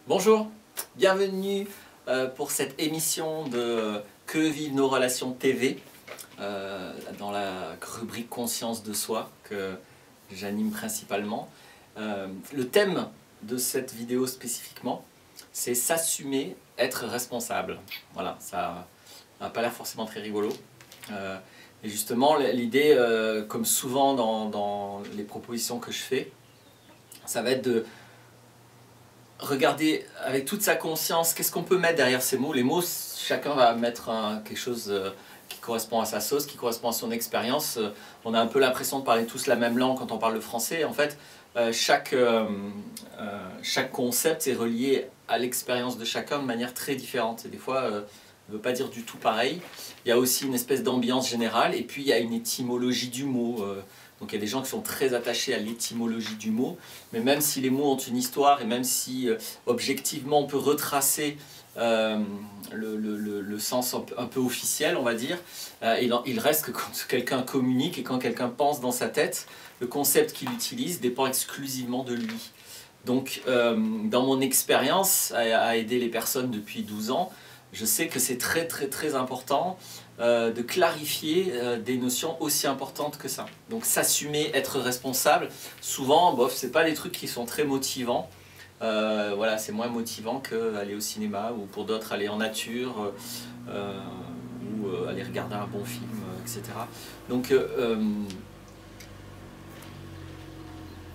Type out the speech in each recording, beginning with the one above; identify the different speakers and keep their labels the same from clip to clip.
Speaker 1: Bonjour, bienvenue pour cette émission de Que vivent nos relations TV dans la rubrique Conscience de soi que j'anime principalement. Le thème de cette vidéo spécifiquement, c'est s'assumer, être responsable. Voilà, ça n'a pas l'air forcément très rigolo. Et justement, l'idée, comme souvent dans les propositions que je fais, ça va être de regarder avec toute sa conscience qu'est-ce qu'on peut mettre derrière ces mots. Les mots, chacun va mettre quelque chose qui correspond à sa sauce, qui correspond à son expérience. On a un peu l'impression de parler tous la même langue quand on parle le français. En fait, chaque concept est relié à l'expérience de chacun de manière très différente. Et des fois, ne veut pas dire du tout pareil. Il y a aussi une espèce d'ambiance générale et puis il y a une étymologie du mot. Donc il y a des gens qui sont très attachés à l'étymologie du mot, mais même si les mots ont une histoire et même si objectivement on peut retracer le sens un peu officiel, on va dire, il reste que quand quelqu'un communique et quand quelqu'un pense dans sa tête, le concept qu'il utilise dépend exclusivement de lui. Donc dans mon expérience à aider les personnes depuis 12 ans, je sais que c'est très important de clarifier des notions aussi importantes que ça. Donc s'assumer, être responsable, souvent, bof, c'est pas les trucs qui sont très motivants. Voilà, c'est moins motivant qu'aller au cinéma ou pour d'autres aller en nature ou aller regarder un bon film, etc. Donc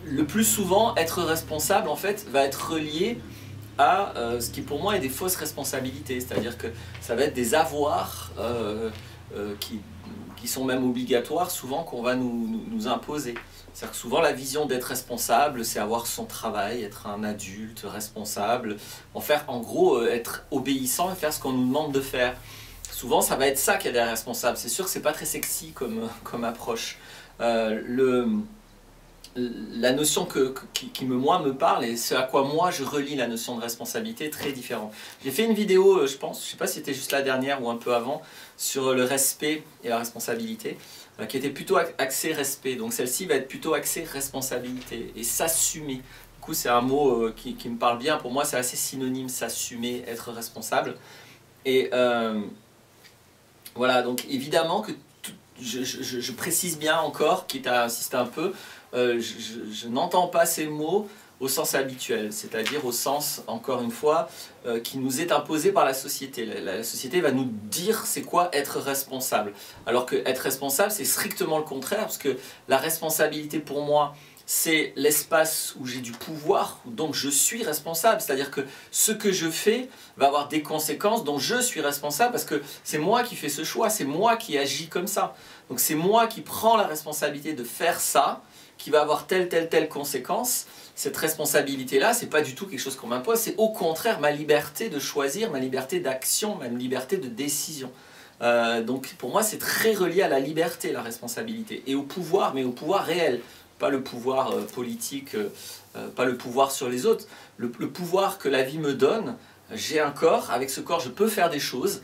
Speaker 1: le plus souvent, être responsable en fait va être relié à ce qui pour moi est des fausses responsabilités, c'est-à-dire que ça va être des avoirs qui sont même obligatoires, souvent qu'on va nous imposer. C'est-à-dire que souvent la vision d'être responsable, c'est avoir son travail, être un adulte responsable, en gros être obéissant et faire ce qu'on nous demande de faire. Souvent ça va être ça qui est derrière responsable. C'est sûr que c'est pas très sexy comme approche. La notion qui me parle et ce à quoi moi je relie la notion de responsabilité est très différente. J'ai fait une vidéo, je sais pas si c'était juste la dernière ou un peu avant, sur le respect et la responsabilité, qui était plutôt axée respect. Donc celle-ci va être plutôt axée responsabilité et s'assumer. Du coup c'est un mot qui me parle bien, pour moi c'est assez synonyme, s'assumer, être responsable. Et voilà, donc évidemment que je précise bien encore, quitte à insister un peu, je n'entends pas ces mots au sens habituel, c'est-à-dire au sens, encore une fois, qui nous est imposé par la société. La société va nous dire c'est quoi être responsable. Alors que être responsable, c'est strictement le contraire, parce que la responsabilité pour moi, c'est l'espace où j'ai du pouvoir, donc je suis responsable. C'est-à-dire que ce que je fais va avoir des conséquences dont je suis responsable, parce que c'est moi qui fais ce choix, c'est moi qui agis comme ça. Donc c'est moi qui prends la responsabilité de faire ça, qui va avoir telle conséquence. Cette responsabilité-là, c'est pas du tout quelque chose qu'on m'impose, c'est au contraire ma liberté de choisir, ma liberté d'action, ma liberté de décision. Donc pour moi, c'est très relié à la liberté, la responsabilité, et au pouvoir, mais au pouvoir réel. Pas le pouvoir politique, pas le pouvoir sur les autres. Le pouvoir que la vie me donne, j'ai un corps, avec ce corps je peux faire des choses.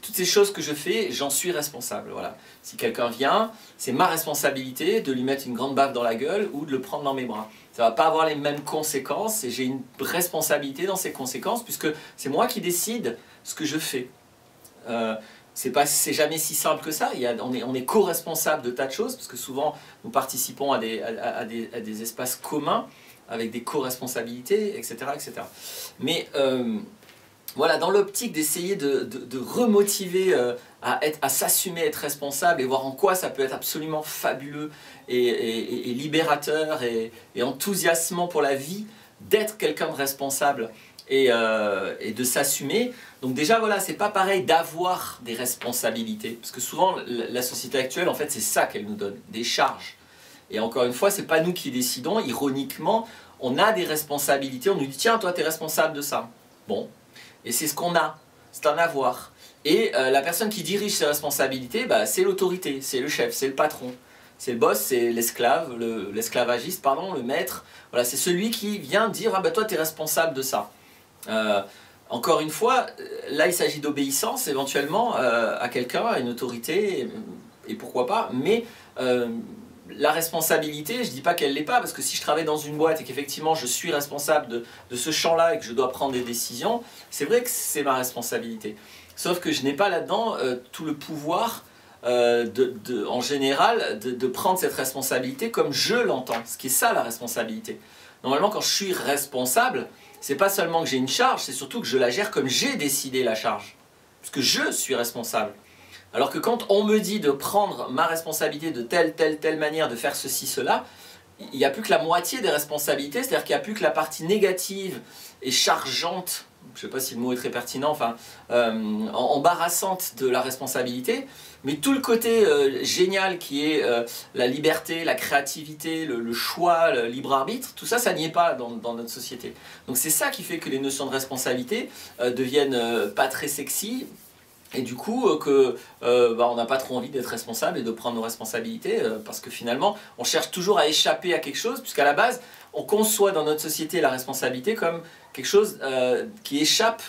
Speaker 1: Toutes ces choses que je fais, j'en suis responsable. Voilà. Si quelqu'un vient, c'est ma responsabilité de lui mettre une grande baffe dans la gueule ou de le prendre dans mes bras. Ça ne va pas avoir les mêmes conséquences et j'ai une responsabilité dans ces conséquences puisque c'est moi qui décide ce que je fais. C'est jamais si simple que ça. On est co-responsable de tas de choses parce que souvent nous participons à des espaces communs avec des co-responsabilités, etc., etc. Mais voilà, dans l'optique d'essayer de remotiver à s'assumer, être responsable et voir en quoi ça peut être absolument fabuleux et libérateur et enthousiasmant pour la vie d'être quelqu'un de responsable et de s'assumer. Donc déjà voilà, c'est pas pareil d'avoir des responsabilités, parce que souvent la société actuelle en fait c'est ça qu'elle nous donne, des charges. Et encore une fois, c'est pas nous qui décidons, ironiquement, on a des responsabilités, on nous dit tiens toi tu es responsable de ça. Bon, et c'est ce qu'on a, c'est un avoir. Et la personne qui dirige ses responsabilités, bah, c'est l'autorité, c'est le chef, c'est le patron. C'est le boss, c'est l'esclave, l'esclavagiste, pardon, le maître. Voilà, c'est celui qui vient dire ah bah toi tu es responsable de ça. Encore une fois, là il s'agit d'obéissance éventuellement à quelqu'un, à une autorité, et pourquoi pas, mais la responsabilité, je ne dis pas qu'elle ne l'est pas, parce que si je travaille dans une boîte et qu'effectivement je suis responsable de ce champ-là et que je dois prendre des décisions, c'est vrai que c'est ma responsabilité. Sauf que je n'ai pas là-dedans tout le pouvoir en général de prendre cette responsabilité comme je l'entends, ce qui est ça la responsabilité. Normalement quand je suis responsable, c'est pas seulement que j'ai une charge, c'est surtout que je la gère comme j'ai décidé la charge, parce que je suis responsable. Alors que quand on me dit de prendre ma responsabilité de telle manière, de faire ceci, cela, il n'y a plus que la moitié des responsabilités, c'est-à-dire qu'il n'y a plus que la partie négative et chargeante, je ne sais pas si le mot est très pertinent, enfin, embarrassante de la responsabilité, mais tout le côté génial qui est la liberté, la créativité, le choix, le libre arbitre, tout ça, ça n'y est pas dans notre société. Donc c'est ça qui fait que les notions de responsabilité deviennent pas très sexy, et du coup on n'a pas trop envie d'être responsable et de prendre nos responsabilités, parce que finalement on cherche toujours à échapper à quelque chose, puisqu'à la base on conçoit dans notre société la responsabilité comme quelque chose qui échappe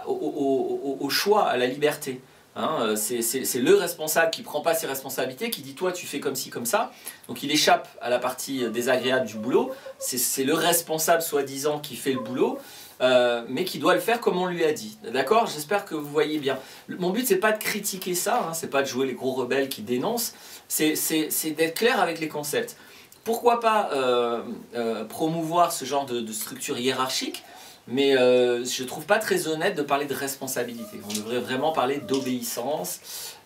Speaker 1: au choix, à la liberté. Hein, c'est le responsable qui ne prend pas ses responsabilités, qui dit toi tu fais comme ci, comme ça, donc il échappe à la partie désagréable du boulot, c'est le responsable soi-disant qui fait le boulot, mais qui doit le faire comme on lui a dit. D'accord? J'espère que vous voyez bien. Mon but c'est pas de critiquer ça, hein, c'est pas de jouer les gros rebelles qui dénoncent, c'est d'être clair avec les concepts. Pourquoi pas promouvoir ce genre de structure hiérarchique, mais je ne trouve pas très honnête de parler de responsabilité. On devrait vraiment parler d'obéissance,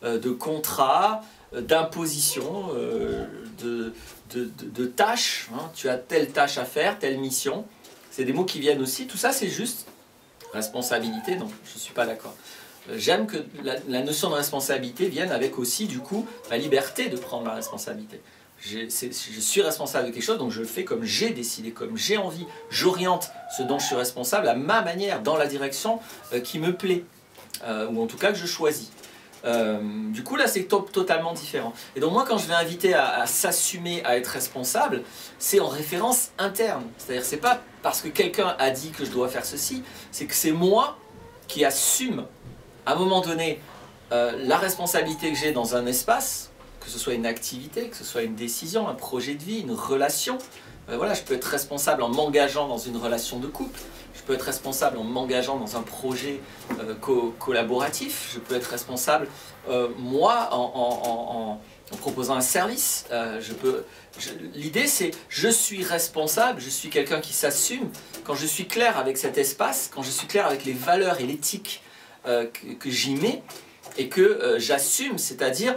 Speaker 1: de contrat, d'imposition, de tâches. Hein. Tu as telle tâche à faire, telle mission. C'est des mots qui viennent aussi. Tout ça, c'est juste. Responsabilité, non, je ne suis pas d'accord. J'aime que la notion de responsabilité vienne avec aussi, du coup, la liberté de prendre la responsabilité. Je suis responsable de quelque chose, donc je le fais comme j'ai décidé, comme j'ai envie. J'oriente ce dont je suis responsable à ma manière, dans la direction qui me plaît, ou en tout cas que je choisis. Du coup là c'est totalement différent. Et donc moi quand je vais inviter à s'assumer, à être responsable, c'est en référence interne. C'est-à-dire c'est pas parce que quelqu'un a dit que je dois faire ceci, c'est que c'est moi qui assume à un moment donné la responsabilité que j'ai dans un espace, que ce soit une activité, que ce soit une décision, un projet de vie, une relation. Voilà, je peux être responsable en m'engageant dans une relation de couple, je peux être responsable en m'engageant dans un projet collaboratif, je peux être responsable, moi, en proposant un service. L'idée c'est, je suis responsable, je suis quelqu'un qui s'assume, quand je suis clair avec cet espace, quand je suis clair avec les valeurs et l'éthique que j'y mets, et que j'assume, c'est-à-dire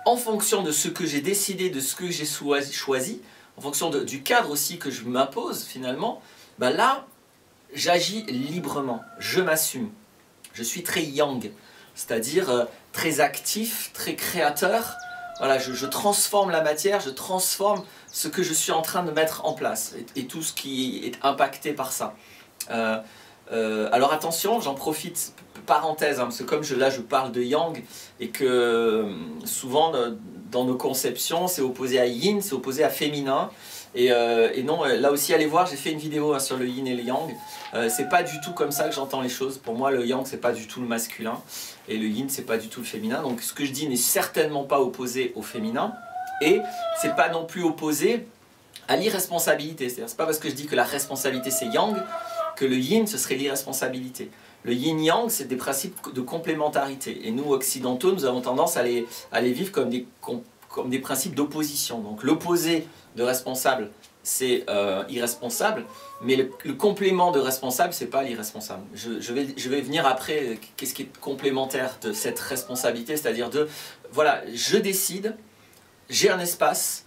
Speaker 1: en fonction de ce que j'ai décidé, de ce que j'ai choisi, en fonction du cadre aussi que je m'impose finalement, ben là, j'agis librement, je m'assume. Je suis très yang, c'est-à-dire très actif, très créateur. Voilà, je transforme la matière, je transforme ce que je suis en train de mettre en place et tout ce qui est impacté par ça. Alors attention, j'en profite, parenthèse, hein, parce que comme là je parle de yang et que souvent dans nos conceptions c'est opposé à yin, c'est opposé à féminin, et non, là aussi allez voir, j'ai fait une vidéo hein, sur le yin et le yang. C'est pas du tout comme ça que j'entends les choses. Pour moi le yang c'est pas du tout le masculin et le yin c'est pas du tout le féminin, donc ce que je dis n'est certainement pas opposé au féminin et c'est pas non plus opposé à l'irresponsabilité. C'est-à-dire c'est pas parce que je dis que la responsabilité c'est yang que le yin ce serait l'irresponsabilité. Le yin-yang, c'est des principes de complémentarité. Et nous, occidentaux, nous avons tendance à les vivre comme des principes d'opposition. Donc l'opposé de responsable, c'est irresponsable, mais le complément de responsable, c'est pas l'irresponsable. Je vais venir après, qu'est-ce qui est complémentaire de cette responsabilité, c'est-à-dire voilà, je décide, j'ai un espace,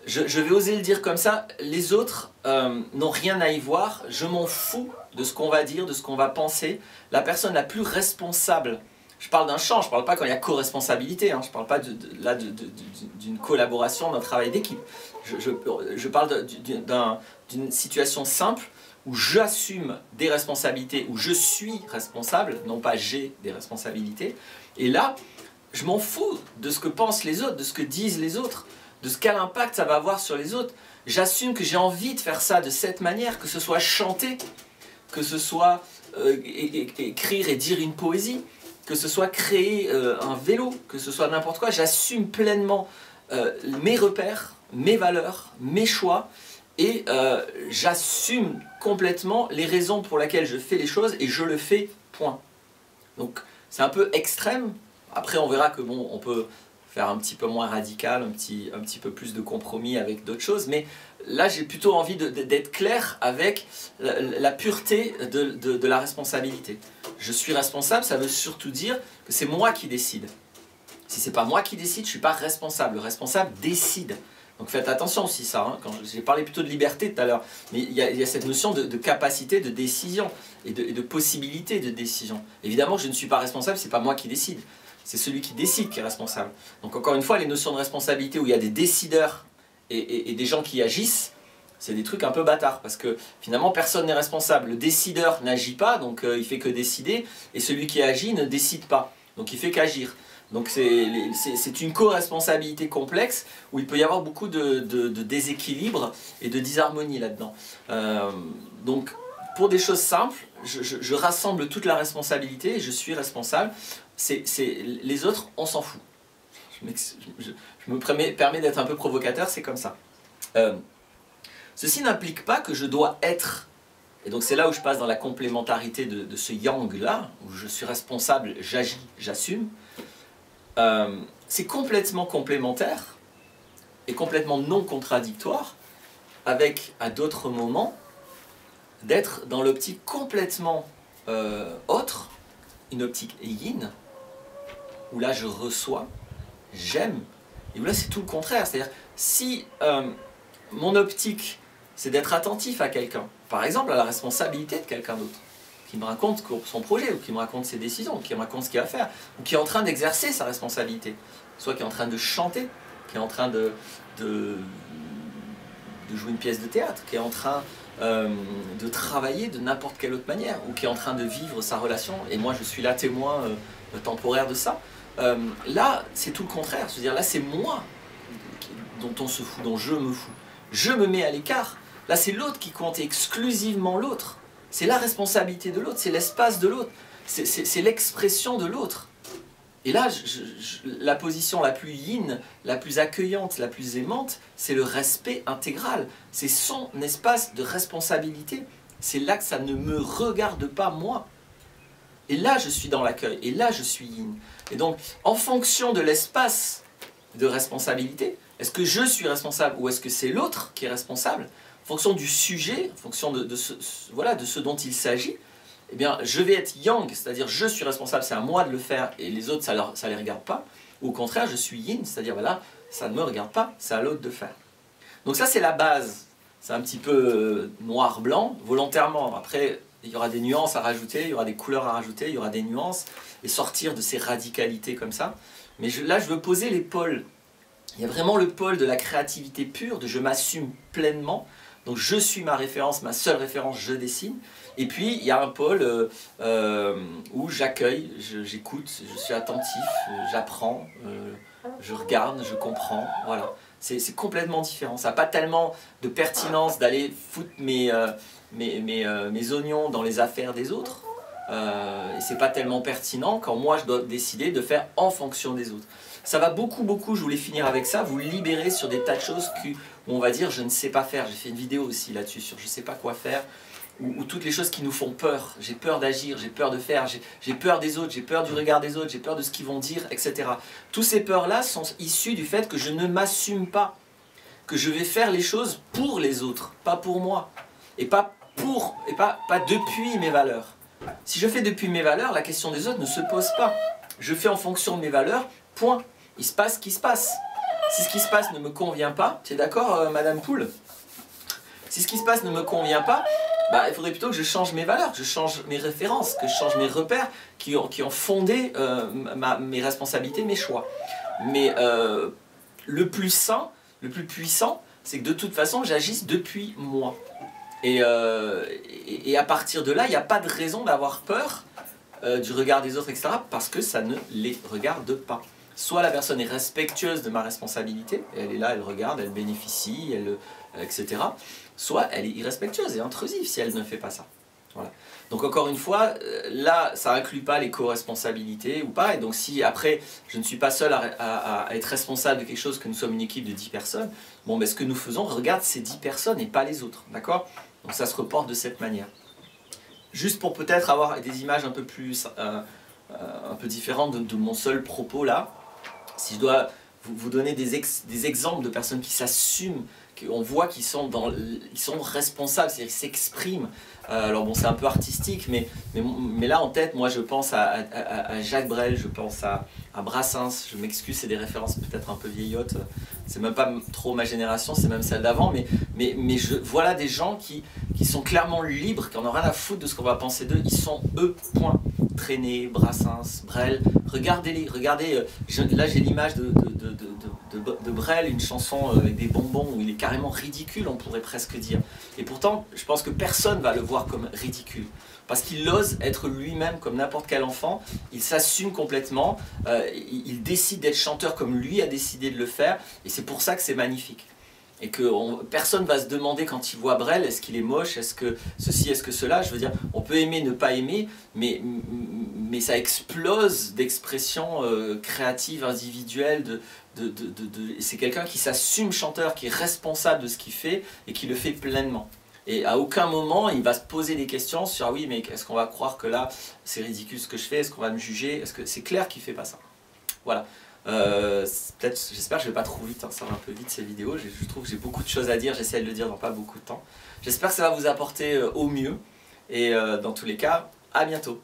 Speaker 1: je vais oser le dire comme ça, les autres n'ont rien à y voir, je m'en fous de ce qu'on va dire, de ce qu'on va penser. La personne la plus responsable, je parle d'un champ, je ne parle pas quand il y a co-responsabilité, hein, je ne parle pas d'une collaboration, d'un travail d'équipe. Je parle d'une situation simple où j'assume des responsabilités, où je suis responsable, non pas j'ai des responsabilités. Et là, je m'en fous de ce que pensent les autres, de ce que disent les autres, de quel impact ça va avoir sur les autres. J'assume que j'ai envie de faire ça de cette manière, que ce soit chanter, que ce soit écrire et dire une poésie, que ce soit créer un vélo, que ce soit n'importe quoi. J'assume pleinement mes repères, mes valeurs, mes choix, et j'assume complètement les raisons pour lesquelles je fais les choses, et je le fais, point. Donc c'est un peu extrême. Après on verra que bon, on peut faire un petit peu moins radical, un petit peu plus de compromis avec d'autres choses, mais là j'ai plutôt envie d'être clair avec la pureté de la responsabilité. Je suis responsable, ça veut surtout dire que c'est moi qui décide. Si c'est pas moi qui décide, je suis pas responsable. Le responsable décide. Donc faites attention aussi ça, hein. J'ai parlé plutôt de liberté tout à l'heure, mais il y a cette notion de capacité de décision et de possibilité de décision. Évidemment je ne suis pas responsable, c'est pas moi qui décide. C'est celui qui décide qui est responsable. Donc encore une fois, les notions de responsabilité où il y a des décideurs et des gens qui agissent, c'est des trucs un peu bâtards, parce que finalement personne n'est responsable. Le décideur n'agit pas, donc il fait que décider, et celui qui agit ne décide pas, donc il fait qu'agir. Donc c'est une co-responsabilité complexe où il peut y avoir beaucoup de déséquilibre et de disharmonie là-dedans. Donc pour des choses simples, je rassemble toute la responsabilité et je suis responsable. Les autres, on s'en fout. Je me permets d'être un peu provocateur, c'est comme ça. Ceci n'implique pas que je dois être, et donc c'est là où je passe dans la complémentarité de ce yang-là, où je suis responsable, j'agis, j'assume. C'est complètement complémentaire et complètement non contradictoire avec, à d'autres moments, d'être dans l'optique complètement autre, une optique yin, où là je reçois, j'aime, et où là c'est tout le contraire. C'est-à-dire, si mon optique c'est d'être attentif à quelqu'un, par exemple à la responsabilité de quelqu'un d'autre, qui me raconte son projet, ou qui me raconte ses décisions, ou qui me raconte ce qu'il va faire, ou qui est en train d'exercer sa responsabilité, soit qui est en train de chanter, qui est en train de jouer une pièce de théâtre, qui est en train de travailler de n'importe quelle autre manière, ou qui est en train de vivre sa relation, et moi je suis là témoin temporaire de ça. Là c'est tout le contraire, c'est-à-dire là c'est moi dont on se fout, dont je me fous. Je me mets à l'écart. Là c'est l'autre qui compte, exclusivement l'autre. C'est la responsabilité de l'autre, c'est l'espace de l'autre, c'est l'expression de l'autre. Et là, la position la plus yin, la plus accueillante, la plus aimante, c'est le respect intégral. C'est son espace de responsabilité. C'est là que ça ne me regarde pas moi. Et là, je suis dans l'accueil. Et là, je suis yin. Et donc, en fonction de l'espace de responsabilité, est-ce que je suis responsable ou est-ce que c'est l'autre qui est responsable? En fonction du sujet, en fonction de ce dont il s'agit, eh bien, je vais être yang, c'est-à-dire je suis responsable, c'est à moi de le faire et les autres, ça ne les regarde pas. Ou au contraire, je suis yin, c'est-à-dire voilà, ça ne me regarde pas, c'est à l'autre de faire. Donc ça, c'est la base. C'est un petit peu noir-blanc, volontairement. Après, il y aura des nuances à rajouter, il y aura des couleurs à rajouter, il y aura des nuances, et sortir de ces radicalités comme ça. Mais là, je veux poser les pôles. Il y a vraiment le pôle de la créativité pure, de je m'assume pleinement. Donc je suis ma référence, ma seule référence, je dessine. Et puis il y a un pôle où j'accueille, j'écoute, je suis attentif, j'apprends, je regarde, je comprends. Voilà. C'est complètement différent. Ça n'a pas tellement de pertinence d'aller foutre mes oignons dans les affaires des autres. Et c'est pas tellement pertinent quand moi je dois décider de faire en fonction des autres. Ça va beaucoup, je voulais finir avec ça, vous libérer sur des tas de choses où on va dire je ne sais pas faire. J'ai fait une vidéo aussi là-dessus sur je ne sais pas quoi faire, ou toutes les choses qui nous font peur. J'ai peur d'agir, j'ai peur de faire, j'ai peur des autres, j'ai peur du regard des autres, j'ai peur de ce qu'ils vont dire, etc. Toutes ces peurs-là sont issues du fait que je ne m'assume pas, que je vais faire les choses pour les autres, pas pour moi, et pas depuis mes valeurs. Si je fais depuis mes valeurs, la question des autres ne se pose pas. Je fais en fonction de mes valeurs, point. Il se passe ce qui se passe. Si ce qui se passe ne me convient pas, tu es d'accord, Madame Poule? Si ce qui se passe ne me convient pas, bah, il faudrait plutôt que je change mes valeurs, que je change mes références, que je change mes repères qui ont fondé mes responsabilités, mes choix. Mais le plus sain, le plus puissant, c'est que de toute façon, j'agisse depuis moi. Et à partir de là, il n'y a pas de raison d'avoir peur du regard des autres, etc. Parce que ça ne les regarde pas. Soit la personne est respectueuse de ma responsabilité, elle est là, elle regarde, elle bénéficie, etc. Soit elle est irrespectueuse et intrusive si elle ne fait pas ça. Voilà. Donc encore une fois, là, ça inclut pas les co-responsabilités ou pas. Et donc si après, je ne suis pas seul à être responsable de quelque chose, que nous sommes une équipe de 10 personnes, bon, ben, ce que nous faisons, regarde ces 10 personnes et pas les autres. D'accord? Donc ça se reporte de cette manière. Juste pour peut-être avoir des images un peu plus, un peu différentes de mon seul propos là, si je dois vous donner des exemples de personnes qui s'assument, qu'on voit qu'ils sont responsables, c'est-à-dire qu'ils s'expriment. Alors bon, c'est un peu artistique, mais là en tête, moi je pense à Jacques Brel, je pense à Brassens, je m'excuse, c'est des références peut-être un peu vieillottes, c'est même pas trop ma génération, c'est même celle d'avant, mais voilà des gens qui sont clairement libres, qui n'en ont rien à foutre de ce qu'on va penser d'eux, ils sont eux, point. Traîné, Brassens, Brel, regardez-les, regardez, là j'ai l'image de Brel, une chanson avec des bonbons où il est carrément ridicule, on pourrait presque dire. Et pourtant, je pense que personne va le voir comme ridicule. Parce qu'il ose être lui-même comme n'importe quel enfant, il s'assume complètement, il décide d'être chanteur comme lui a décidé de le faire, et c'est pour ça que c'est magnifique. Et que personne va se demander quand il voit Brel, est-ce qu'il est moche, est-ce que ceci, est-ce que cela. Je veux dire, on peut aimer, ne pas aimer, mais ça explose d'expressions créatives, individuelles. C'est quelqu'un qui s'assume chanteur, qui est responsable de ce qu'il fait et qui le fait pleinement. Et à aucun moment, il va se poser des questions sur « oui, mais est-ce qu'on va croire que là, c'est ridicule ce que je fais, est-ce qu'on va me juger ?» Est-ce que c'est clair qu'il ne fait pas ça. Voilà. J'espère que je vais pas trop vite, hein, ça va un peu vite ces vidéos, je trouve que j'ai beaucoup de choses à dire, j'essaie de le dire dans pas beaucoup de temps. J'espère que ça va vous apporter au mieux, et dans tous les cas, à bientôt.